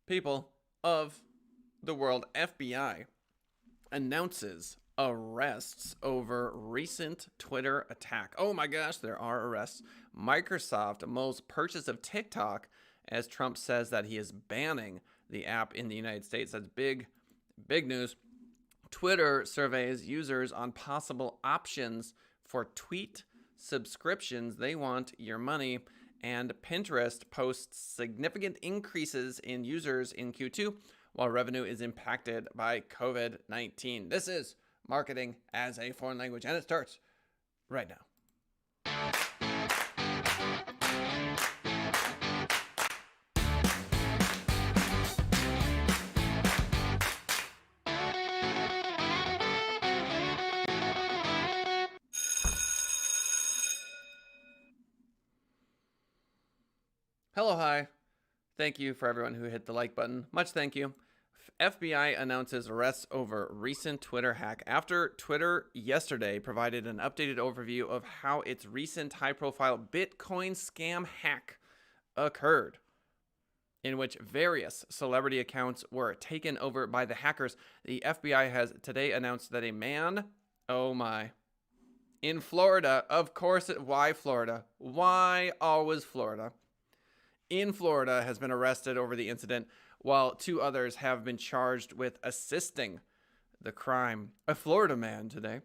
People of the world, FBI announces arrests over recent Twitter attack. Oh my gosh, there are arrests. Microsoft mulls purchase of TikTok as Trump says that he is banning the app in the United States. That's big news. Twitter surveys users on possible options for tweet subscriptions. They want your money. And Pinterest posts significant increases in users in Q2 while revenue is impacted by COVID-19. This is marketing as a foreign language, and it starts right now. Hello, hi. Thank you for everyone who hit the like button. Much thank you. FBI announces arrests over recent Twitter hack after Twitter yesterday provided an updated overview of how its recent high-profile Bitcoin scam hack occurred, in which various celebrity accounts were taken over by the hackers. The FBI has today announced that a man, oh my, in Florida, of course, why Florida? Why always Florida? In Florida has been arrested over the incident, while two others have been charged with assisting the crime. A Florida man today.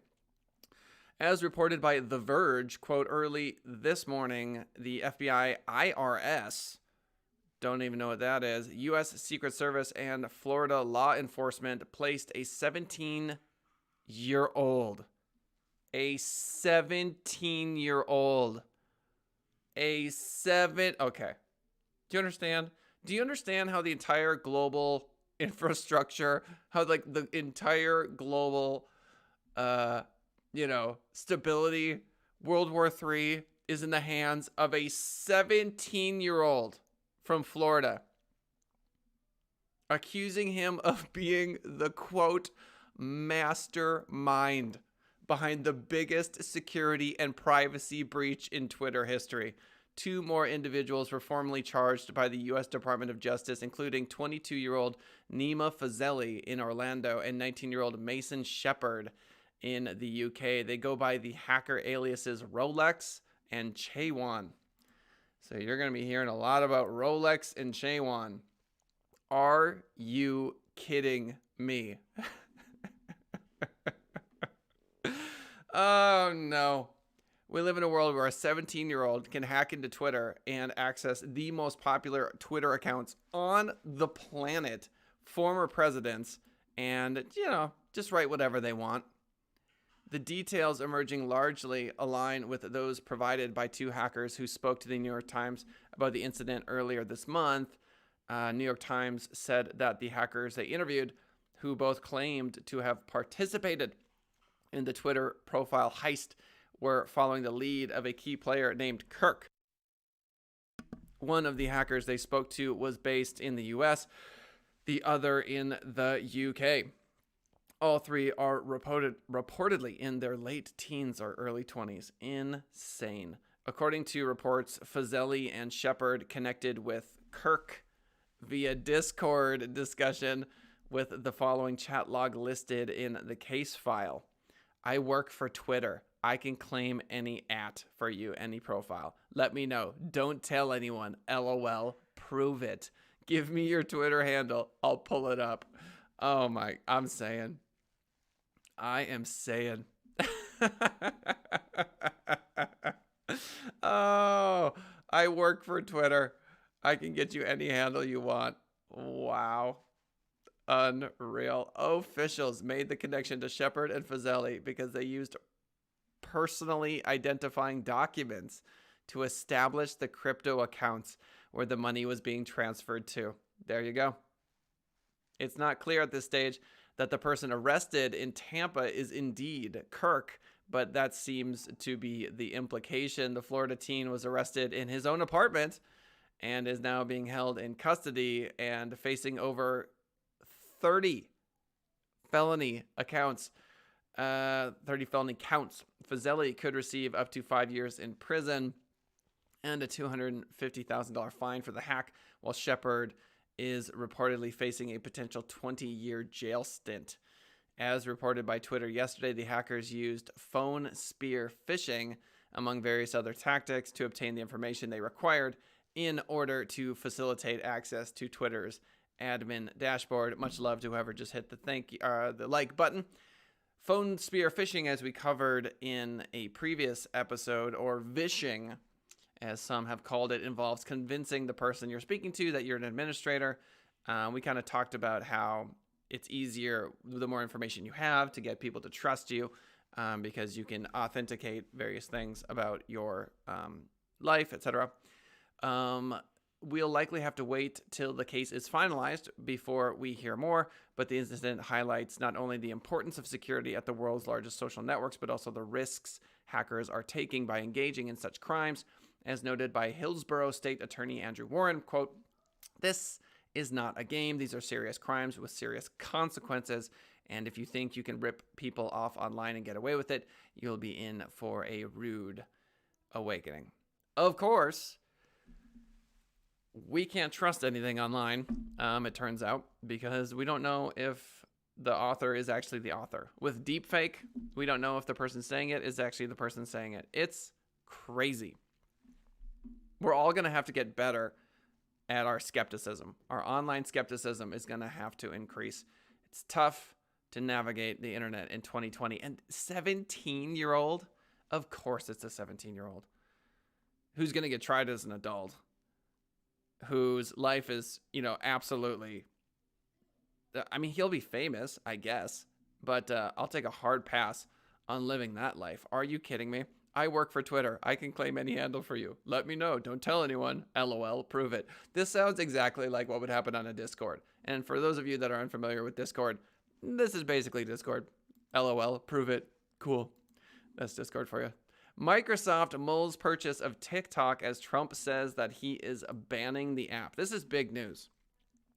As reported by The Verge, quote, early this morning, the FBI IRS, don't even know what that is, U.S. Secret Service and Florida law enforcement placed a 17-year-old, okay. Do you understand? Do you understand how the entire global infrastructure, how like the entire global, stability, World War III is in the hands of a 17-year-old from Florida, accusing him of being the, quote, mastermind behind the biggest security and privacy breach in Twitter history. Two more individuals were formally charged by the U.S. Department of Justice, including 22-year-old Nima Fazeli in Orlando and 19-year-old Mason Shepard in the UK. They go by the hacker aliases Rolex and Chaywan. So you're going to be hearing a lot about Rolex and Chaywan. Are you kidding me? Oh, no. We live in a world where a 17-year-old can hack into Twitter and access the most popular Twitter accounts on the planet, former presidents, and, just write whatever they want. The details emerging largely align with those provided by two hackers who spoke to the New York Times about the incident earlier this month. New York Times said that the hackers they interviewed, who both claimed to have participated in the Twitter profile heist, were following the lead of a key player named Kirk. One of the hackers they spoke to was based in the US, the other in the UK. All three are reportedly in their late teens or early 20s. Insane. According to reports, Fazeli and Shepard connected with Kirk via Discord discussion with the following chat log listed in the case file. I work for Twitter. I can claim any for you, any profile. Let me know. Don't tell anyone. LOL. Prove it. Give me your Twitter handle. I'll pull it up. Oh my, I am saying. Oh, I work for Twitter. I can get you any handle you want. Wow. Unreal. Officials made the connection to Shepard and Fazeli because they used personally identifying documents to establish the crypto accounts where the money was being transferred to. There you go. It's not clear at this stage that the person arrested in Tampa is indeed Kirk, but that seems to be the implication. The Florida teen was arrested in his own apartment and is now being held in custody and facing over 30 felony counts. Fazeli could receive up to 5 years in prison and a $250,000 fine for the hack, while Shepard is reportedly facing a potential 20-year jail stint. As reported by Twitter yesterday, the hackers used phone spear phishing, among various other tactics, to obtain the information they required in order to facilitate access to Twitter's admin dashboard. Much love to whoever just hit the like button. Phone spear phishing, as we covered in a previous episode, or vishing, as some have called it, involves convincing the person you're speaking to that you're an administrator. We kind of talked about how it's easier the more information you have to get people to trust you, because you can authenticate various things about your life, etc. We'll likely have to wait till the case is finalized before we hear more, but the incident highlights not only the importance of security at the world's largest social networks, but also the risks hackers are taking by engaging in such crimes. As noted by Hillsborough State Attorney Andrew Warren, quote, "This is not a game. These are serious crimes with serious consequences. And if you think you can rip people off online and get away with it, you'll be in for a rude awakening." Of course, we can't trust anything online, it turns out, because we don't know if the author is actually the author. With deepfake, we don't know if the person saying it is actually the person saying it. It's crazy. We're all going to have to get better at our skepticism. Our online skepticism is going to have to increase. It's tough to navigate the internet in 2020. And 17-year-old? Of course it's a 17-year-old. Who's going to get tried as an adult? Whose life is, absolutely... I mean, he'll be famous, I guess. But I'll take a hard pass on living that life. Are you kidding me? I work for Twitter. I can claim any handle for you. Let me know. Don't tell anyone. LOL. Prove it. This sounds exactly like what would happen on a Discord. And for those of you that are unfamiliar with Discord, this is basically Discord. LOL. Prove it. Cool. That's Discord for you. Microsoft mulls purchase of TikTok as Trump says that he is banning the app. This is big news.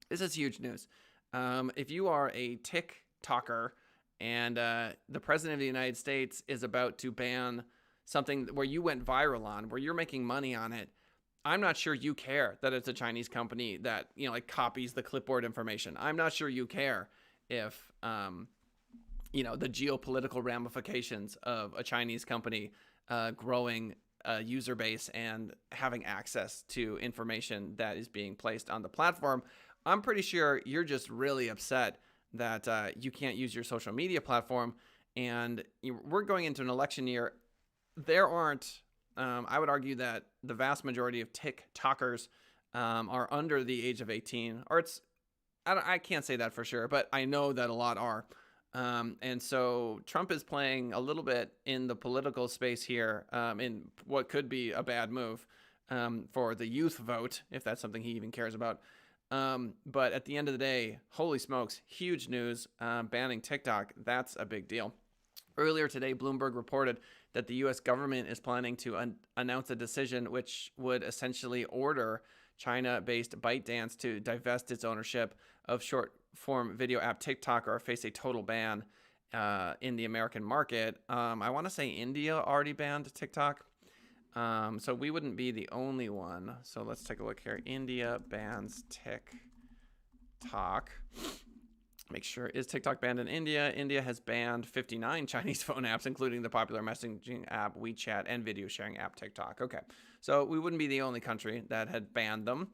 This is huge news. If you are a TikToker and the president of the United States is about to ban something where you went viral on, where you're making money on it, I'm not sure you care that it's a Chinese company that, copies the clipboard information. I'm not sure you care if, the geopolitical ramifications of a Chinese company growing a user base and having access to information that is being placed on the platform. I'm pretty sure you're just really upset that you can't use your social media platform. And we're going into an election year. There aren't, I would argue that the vast majority of TikTokers are under the age of 18, or I can't say that for sure, but I know that a lot are. And so Trump is playing a little bit in the political space here, in what could be a bad move for the youth vote, if that's something he even cares about. But at the end of the day, holy smokes, huge news, banning TikTok. That's a big deal. Earlier today, Bloomberg reported that the U.S. government is planning to announce a decision which would essentially order China-based ByteDance to divest its ownership of short-form video app TikTok or face a total ban in the American market. I want to say India already banned TikTok, so we wouldn't be the only one. So let's take a look here. India bans TikTok. Make sure, is TikTok banned in India? India has banned 59 Chinese phone apps, including the popular messaging app WeChat and video sharing app TikTok. Okay, so we wouldn't be the only country that had banned them.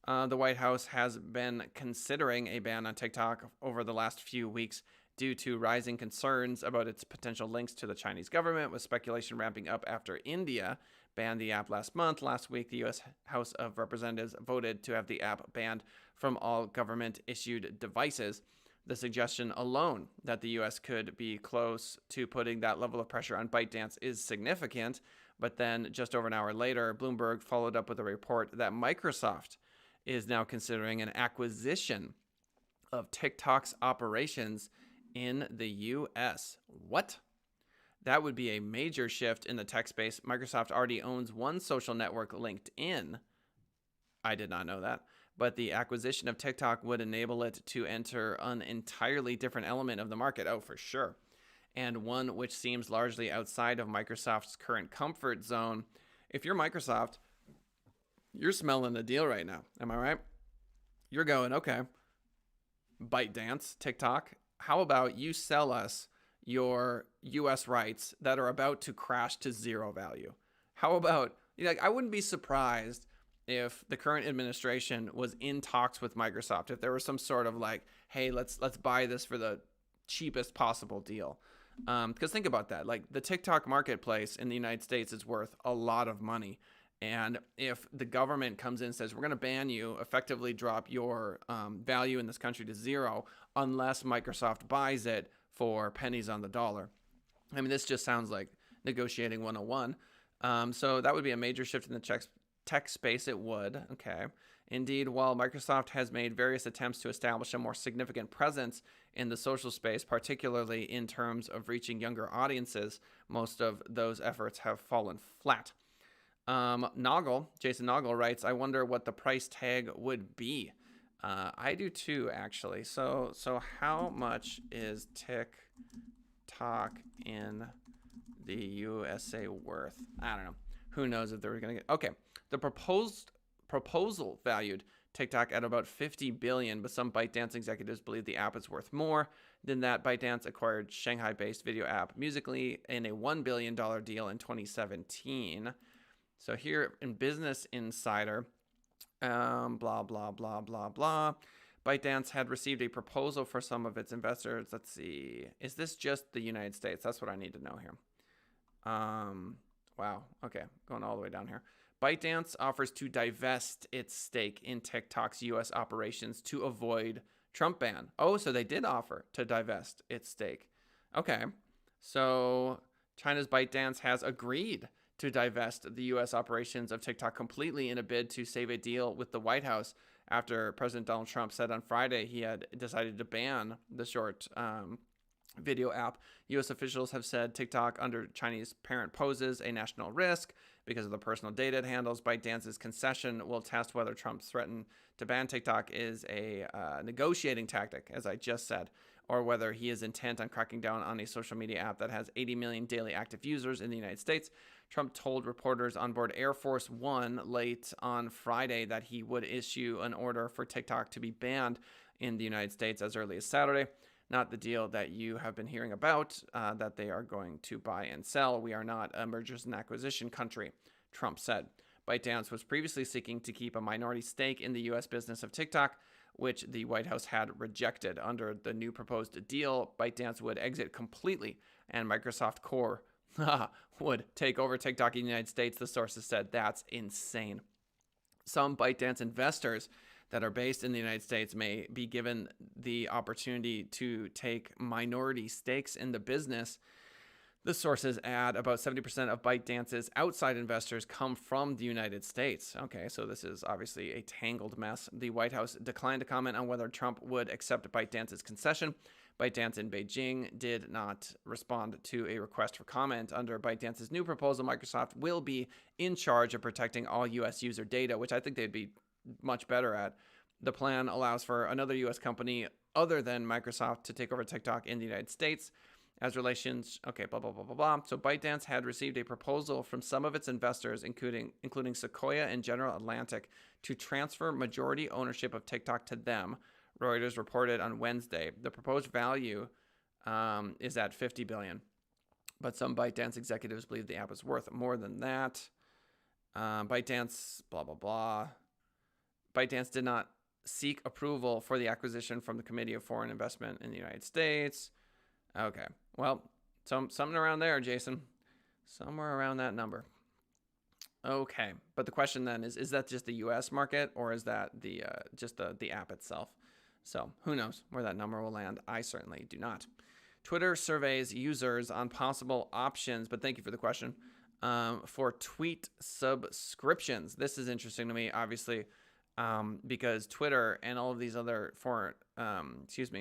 The White House has been considering a ban on TikTok over the last few weeks due to rising concerns about its potential links to the Chinese government, with speculation ramping up after India banned the app last month. Last week, the U.S. House of Representatives voted to have the app banned from all government-issued devices. The suggestion alone that the U.S. could be close to putting that level of pressure on ByteDance is significant. But then just over an hour later, Bloomberg followed up with a report that Microsoft is now considering an acquisition of TikTok's operations in the U.S. What? That would be a major shift in the tech space. Microsoft already owns one social network, LinkedIn. I did not know that. But the acquisition of TikTok would enable it to enter an entirely different element of the market. Oh, for sure. And one which seems largely outside of Microsoft's current comfort zone. If you're Microsoft, you're smelling a deal right now. Am I right? You're going, okay, ByteDance, TikTok, how about you sell us your US rights that are about to crash to zero value? How about, like, I wouldn't be surprised if the current administration was in talks with Microsoft, if there was some sort of like, hey, let's buy this for the cheapest possible deal. Because think about that, like the TikTok marketplace in the United States is worth a lot of money. And if the government comes in and says, we're going to ban you, effectively drop your value in this country to zero unless Microsoft buys it for pennies on the dollar. I mean, this just sounds like negotiating 101. So that would be a major shift in the tech space. It would. Okay. Indeed, while Microsoft has made various attempts to establish a more significant presence in the social space, particularly in terms of reaching younger audiences, most of those efforts have fallen flat. Jason Noggle writes, I wonder what the price tag would be. I do too, actually. So how much is TikTok in the USA worth? I don't know. Who knows if they're going to get... Okay. The proposal valued TikTok at about $50 billion, but some ByteDance executives believe the app is worth more than that. ByteDance acquired Shanghai-based video app Musical.ly in a $1 billion deal in 2017. So here in Business Insider, blah, blah, blah, blah, blah. ByteDance had received a proposal for some of its investors. Let's see. Is this just the United States? That's what I need to know here. Wow. Okay. Going all the way down here. ByteDance offers to divest its stake in TikTok's U.S. operations to avoid Trump ban. Oh, so they did offer to divest its stake. Okay. So China's ByteDance has agreed to divest the U.S. operations of TikTok completely in a bid to save a deal with the White House after President Donald Trump said on Friday he had decided to ban the short video app. U.S. officials have said TikTok under Chinese parent poses a national risk because of the personal data it handles. ByteDance's concession will test whether Trump's threatened to ban TikTok is a negotiating tactic, as I just said, or whether he is intent on cracking down on a social media app that has 80 million daily active users in the United States. Trump told reporters on board Air Force One late on Friday that he would issue an order for TikTok to be banned in the United States as early as Saturday. Not the deal that you have been hearing about, that they are going to buy and sell. We are not a mergers and acquisition country, Trump said. ByteDance was previously seeking to keep a minority stake in the U.S. business of TikTok, which the White House had rejected. Under the new proposed deal, ByteDance would exit completely, and Microsoft Core would take over TikTok in the United States, the sources said. That's insane. Some ByteDance investors that are based in the United States may be given the opportunity to take minority stakes in the business. The sources add about 70% of ByteDance's outside investors come from the United States. Okay, so this is obviously a tangled mess. The White House declined to comment on whether Trump would accept ByteDance's concession. ByteDance in Beijing did not respond to a request for comment. Under ByteDance's new proposal, Microsoft will be in charge of protecting all U.S. user data, which I think they'd be much better at. The plan allows for another U.S. company other than Microsoft to take over TikTok in the United States as relations. Okay, blah, blah, blah, blah, blah. So ByteDance had received a proposal from some of its investors, including Sequoia and General Atlantic, to transfer majority ownership of TikTok to them. Reuters reported on Wednesday. The proposed value is at $50 billion, but some ByteDance executives believe the app is worth more than that. ByteDance, blah, blah, blah. ByteDance did not seek approval for the acquisition from the Committee of Foreign Investment in the United States. Okay, well, something around there, Jason. Somewhere around that number. Okay, but the question then is that just the U.S. market, or is that the just the app itself? So who knows where that number will land? I certainly do not. Twitter surveys users on possible options, but thank you for the question, for tweet subscriptions. This is interesting to me, obviously, because Twitter and all of these other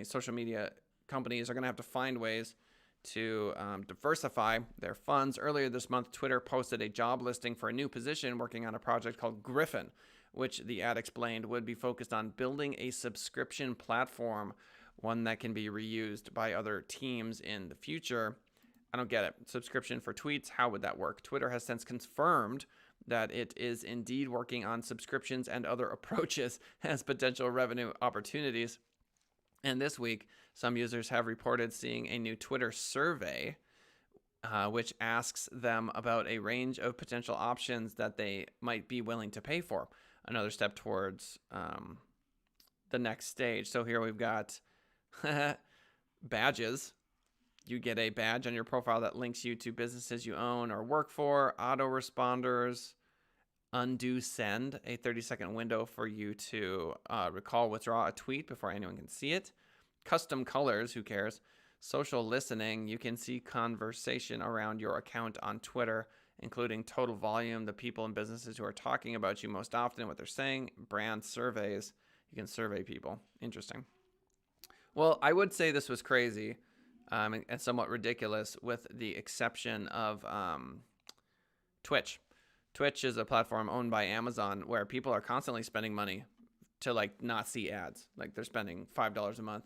social media companies are going to have to find ways to diversify their funds. Earlier this month, Twitter posted a job listing for a new position working on a project called Griffin, which the ad explained would be focused on building a subscription platform, one that can be reused by other teams in the future. I don't get it. Subscription for tweets, how would that work? Twitter has since confirmed that it is indeed working on subscriptions and other approaches as potential revenue opportunities. And this week, some users have reported seeing a new Twitter survey, which asks them about a range of potential options that they might be willing to pay for. Another step towards the next stage. So here we've got badges. You get a badge on your profile that links you to businesses you own or work for, autoresponders, undo send, a 30-second window for you to recall, withdraw a tweet before anyone can see it, custom colors, who cares, social listening, you can see conversation around your account on Twitter, including total volume, the people and businesses who are talking about you most often, what they're saying, brand surveys, you can survey people. Interesting. Well, I would say this was crazy and somewhat ridiculous with the exception of Twitch. Twitch is a platform owned by Amazon where people are constantly spending money to like not see ads. Like they're spending $5 a month.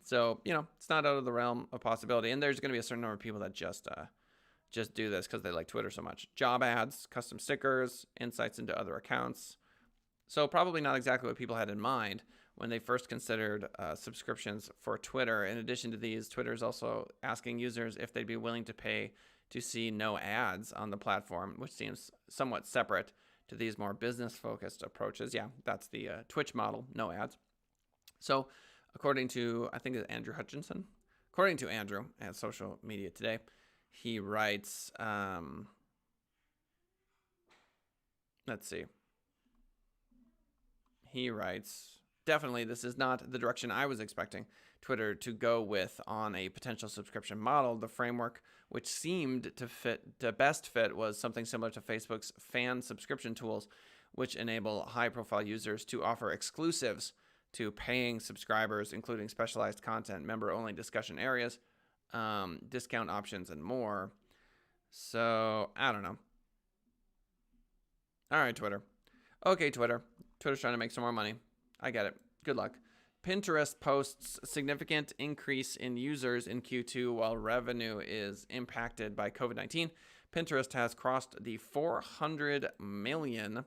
So, you know, it's not out of the realm of possibility. And there's going to be a certain number of people that just do this because they like Twitter so much. Job ads, custom stickers, insights into other accounts. So probably not exactly what people had in mind when they first considered subscriptions for Twitter. In addition to these, Twitter is also asking users if they'd be willing to pay to see no ads on the platform, which seems somewhat separate to these more business-focused approaches. Yeah, that's the Twitch model, no ads. So according to, I think it's Andrew Hutchinson, according to Andrew at Social Media Today, he writes, let's see. He writes, definitely this is not the direction I was expecting Twitter to go with on a potential subscription model. The framework which seemed to best fit was something similar to Facebook's fan subscription tools, which enable high-profile users to offer exclusives to paying subscribers, including specialized content, member-only discussion areas, discount options, and more. So, I don't know. All right, Twitter. Okay, Twitter. Twitter's trying to make some more money. I get it. Good luck. Pinterest posts significant increase in users in Q2 while revenue is impacted by COVID-19. Pinterest has crossed the 400 million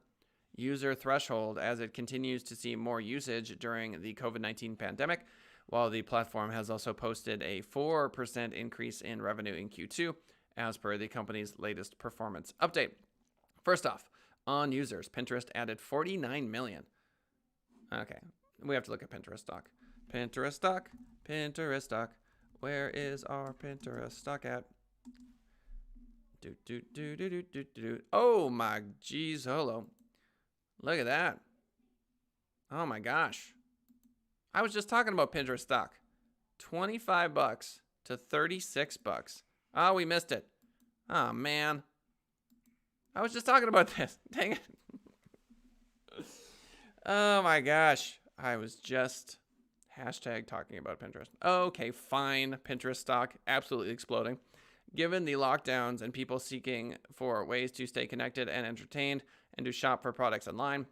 user threshold as it continues to see more usage during the COVID-19 pandemic, while the platform has also posted a 4% increase in revenue in Q2, as per the company's latest performance update. First off, on users, Pinterest added 49 million. Okay, we have to look at Pinterest stock. Pinterest stock, Pinterest stock. Where is our Pinterest stock at? Oh my geez, hello. Look at that. Oh my gosh. I was just talking about Pinterest stock. $25 to $36. Oh, we missed it. Oh man. I was just talking about this. Dang it. Oh my gosh. I was just talking about Pinterest. Okay, fine. Pinterest stock absolutely exploding. Given the lockdowns and people seeking for ways to stay connected and entertained and to shop for products online,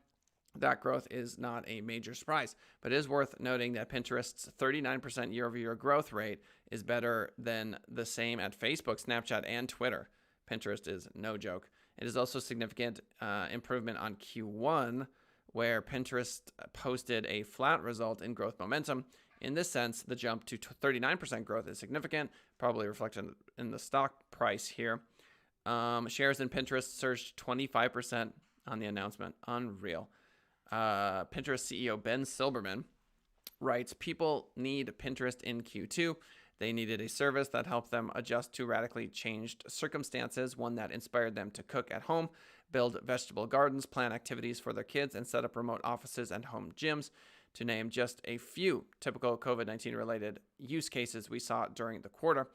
that growth is not a major surprise. But it is worth noting that Pinterest's 39% year-over-year growth rate is better than the same at Facebook, Snapchat, and Twitter. Pinterest is no joke. It is also significant improvement on Q1, where Pinterest posted a flat result in growth momentum. In this sense, the jump to 39% growth is significant, probably reflected in the stock price here. Shares in Pinterest surged 25% on the announcement. Unreal. Pinterest CEO Ben Silbermann writes, people need Pinterest in Q2. They needed a service that helped them adjust to radically changed circumstances, one that inspired them to cook at home, build vegetable gardens, plan activities for their kids, and set up remote offices and home gyms, to name just a few typical COVID-19 related use cases we saw during the quarter.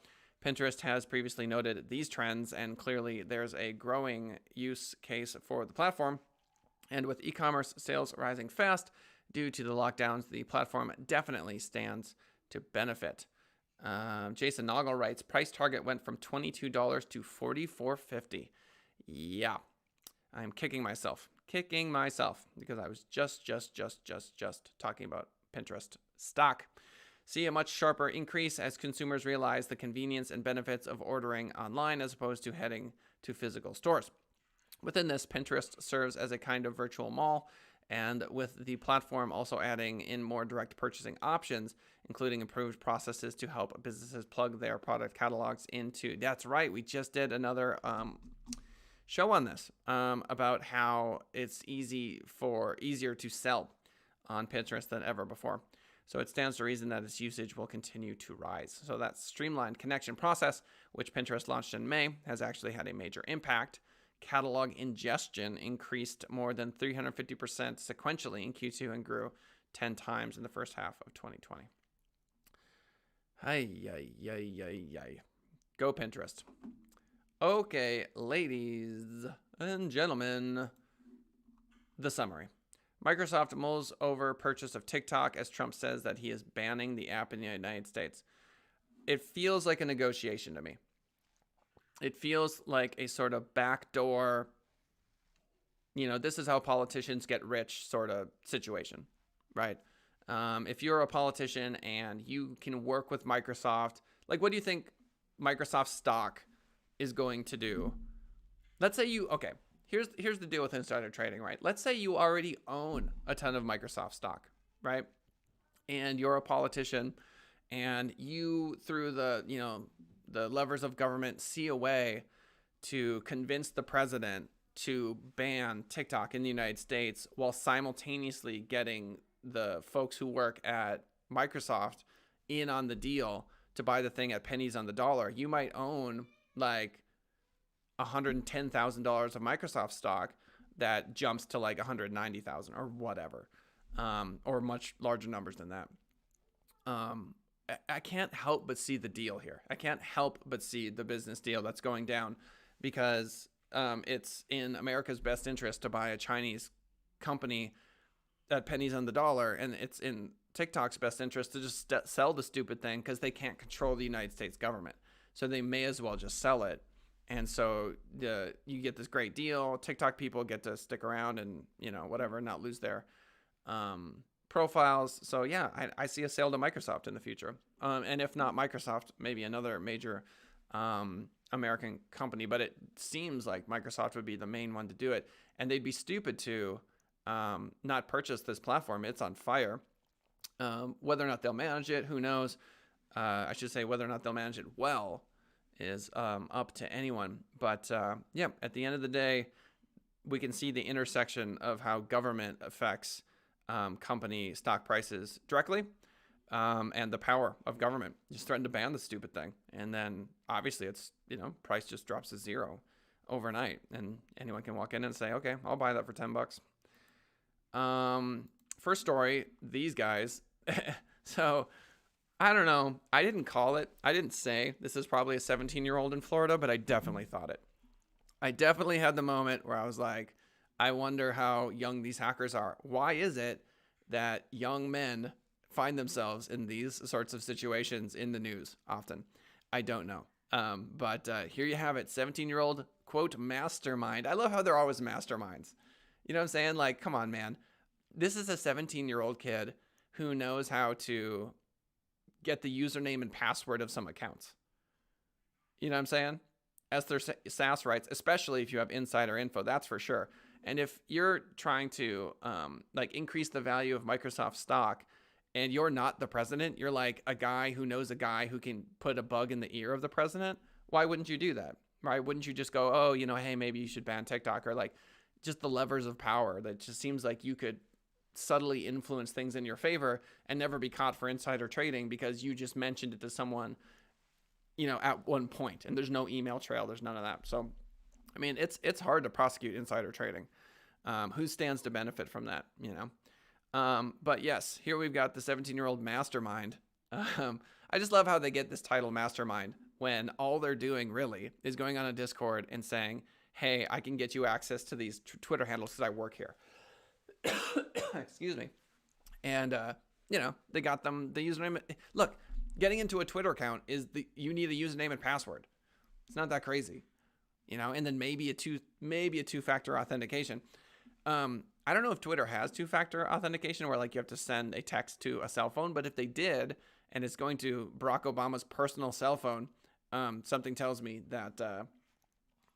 Pinterest has previously noted these trends, and clearly there's a growing use case for the platform. And with e-commerce sales rising fast due to the lockdowns, the platform definitely stands to benefit. Jason Noggle writes, price target went from $22 to $44.50. Yeah, I'm kicking myself because I was just talking about Pinterest stock. See a much sharper increase as consumers realize the convenience and benefits of ordering online as opposed to heading to physical stores. Within this, Pinterest serves as a kind of virtual mall, and with the platform also adding in more direct purchasing options, including improved processes to help businesses plug their product catalogs into. That's right, we just did another show on this about how it's easier to sell on Pinterest than ever before. So it stands to reason that its usage will continue to rise. So that streamlined connection process, which Pinterest launched in May, has actually had a major impact. Catalog ingestion increased more than 350% sequentially in Q2 and grew 10 times in the first half of 2020. Go Pinterest. Okay, ladies and gentlemen, the summary. Microsoft mulls over purchase of TikTok as Trump says that he is banning the app in the United States. It feels like a negotiation to me. It feels like a sort of backdoor, this is how politicians get rich sort of situation, right? If you're a politician and you can work with Microsoft, like what do you think Microsoft stock is going to do? Let's say here's the deal with insider trading, right? Let's say you already own a ton of Microsoft stock, right? And you're a politician and you, through the levers of government, see a way to convince the president to ban TikTok in the United States while simultaneously getting the folks who work at Microsoft in on the deal to buy the thing at pennies on the dollar. You might own like $110,000 of Microsoft stock that jumps to like 190,000 or whatever, or much larger numbers than that. I can't help but see the deal here. I can't help but see the business deal that's going down because it's in America's best interest to buy a Chinese company at pennies on the dollar, and it's in TikTok's best interest to just sell the stupid thing because they can't control the United States government. So they may as well just sell it. And so you get this great deal. TikTok people get to stick around and, whatever, not lose their profiles. So yeah, I see a sale to Microsoft in the future. And if not Microsoft, maybe another major American company. But it seems like Microsoft would be the main one to do it. And they'd be stupid to not purchase this platform. It's on fire. Whether or not they'll manage it, who knows? I should say whether or not they'll manage it well is up to anyone. But yeah, at the end of the day, we can see the intersection of how government affects company stock prices directly, and the power of government just threatened to ban the stupid thing. And then obviously it's, price just drops to zero overnight and anyone can walk in and say, okay, I'll buy that for $10. First story, these guys. So I don't know. I didn't call it. I didn't say this is probably a 17-year-old in Florida, but I definitely thought it. I definitely had the moment where I was like, I wonder how young these hackers are. Why is it that young men find themselves in these sorts of situations in the news often? I don't know. But here you have it. 17-year-old, quote, mastermind. I love how they're always masterminds. You know what I'm saying? Like, come on, man. This is a 17-year-old kid who knows how to get the username and password of some accounts. You know what I'm saying? Esther Sass writes, especially if you have insider info, that's for sure. And if you're trying to increase the value of Microsoft stock and you're not the president, you're like a guy who knows a guy who can put a bug in the ear of the president, why wouldn't you do that? Right? Wouldn't you just go, oh, hey, maybe you should ban TikTok, or like just the levers of power that just seems like you could subtly influence things in your favor and never be caught for insider trading because you just mentioned it to someone, at one point, and there's no email trail. There's none of that. So, I mean, it's hard to prosecute insider trading. Who stands to benefit from that, But yes, here we've got the 17-year-old mastermind. I just love how they get this title mastermind when all they're doing really is going on a Discord and saying, hey, I can get you access to these Twitter handles because I work here. Excuse me. And, they got them the username. Look, getting into a Twitter account you need a username and password. It's not that crazy, and then maybe a two-factor authentication. I don't know if Twitter has two-factor authentication where like you have to send a text to a cell phone, but if they did, and it's going to Barack Obama's personal cell phone, something tells me that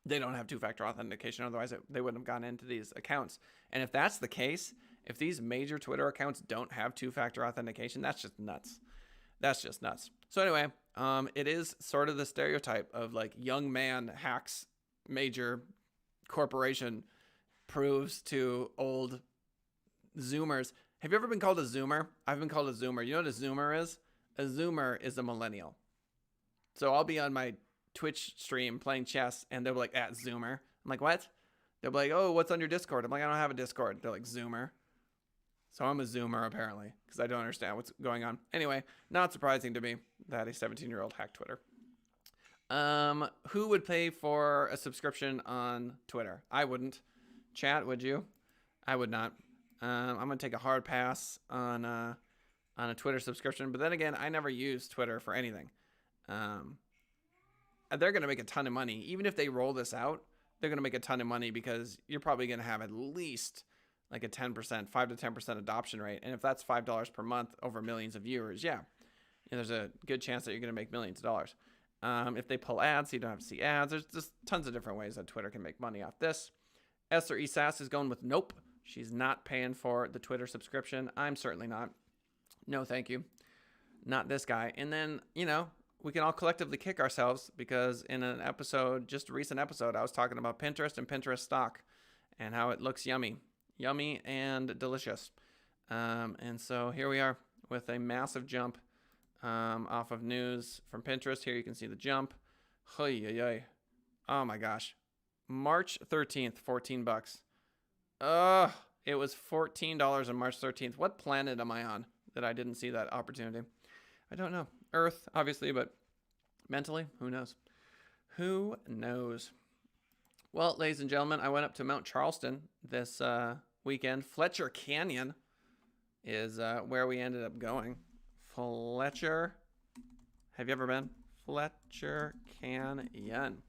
they don't have two-factor authentication. Otherwise, they wouldn't have gone into these accounts. And if that's the case, if these major Twitter accounts don't have two-factor authentication, that's just nuts. That's just nuts. So anyway, it is sort of the stereotype of like young man hacks major corporation, proves to old Zoomers. Have you ever been called a Zoomer? I've been called a Zoomer. You know what a Zoomer is? A Zoomer is a millennial. So I'll be on my Twitch stream playing chess and they'll be like, at Zoomer. I'm like, what? They'll be like, oh, what's on your Discord? I'm like, I don't have a Discord. They're like, Zoomer. So I'm a Zoomer apparently because I don't understand what's going on. Anyway, not surprising to me that a 17-year-old hacked Twitter. Who would pay for a subscription on Twitter? I wouldn't. Chat, would you? I would not. I'm gonna take a hard pass on a Twitter subscription. But then again, I never use Twitter for anything. They're gonna make a ton of money, even if they roll this out. They're gonna make a ton of money because you're probably gonna have at least like a 10%, 5 to 10% adoption rate. And if that's $5 per month over millions of viewers, yeah, there's a good chance that you're gonna make millions of dollars. If they pull ads, so you don't have to see ads. There's just tons of different ways that Twitter can make money off this. Esther Esas is going with nope. She's not paying for the Twitter subscription. I'm certainly not. No, thank you. Not this guy. And then, we can all collectively kick ourselves because in an episode, just a recent episode, I was talking about Pinterest and Pinterest stock and how it looks yummy. Yummy and delicious. And so here we are with a massive jump off of news from Pinterest. Here you can see the jump. Oh my gosh. March 13th, $14. It was $14 on March 13th. What planet am I on that I didn't see that opportunity? I don't know. Earth, obviously, but mentally, who knows? Who knows? Well, ladies and gentlemen, I went up to Mount Charleston this weekend. Fletcher Canyon is where we ended up going. Fletcher. Have you ever been? Fletcher Canyon.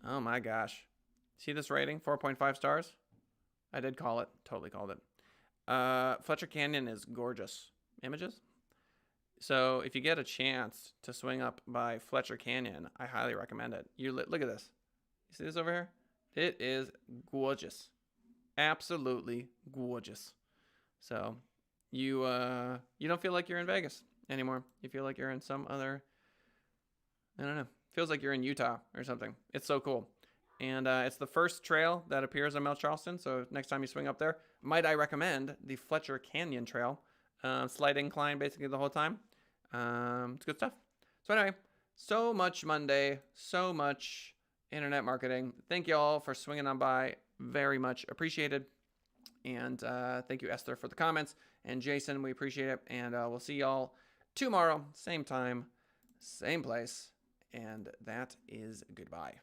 Oh my gosh. See this rating? 4.5 stars? I did call it. Totally called it. Fletcher Canyon is gorgeous. Images? So if you get a chance to swing up by Fletcher Canyon, I highly recommend it. Look at this. You see this over here? It is gorgeous. Absolutely gorgeous. So you don't feel like you're in Vegas anymore. You feel like you're in some other, I don't know. Feels like you're in Utah or something. It's so cool. And it's the first trail that appears on Mount Charleston. So next time you swing up there, might I recommend the Fletcher Canyon Trail. Slight incline basically the whole time. It's good stuff. So anyway, so much Monday, so much internet marketing. Thank you all for swinging on by. Very much appreciated. And thank you, Esther, for the comments. And Jason, we appreciate it. And we'll see y'all tomorrow, same time, same place. And that is goodbye.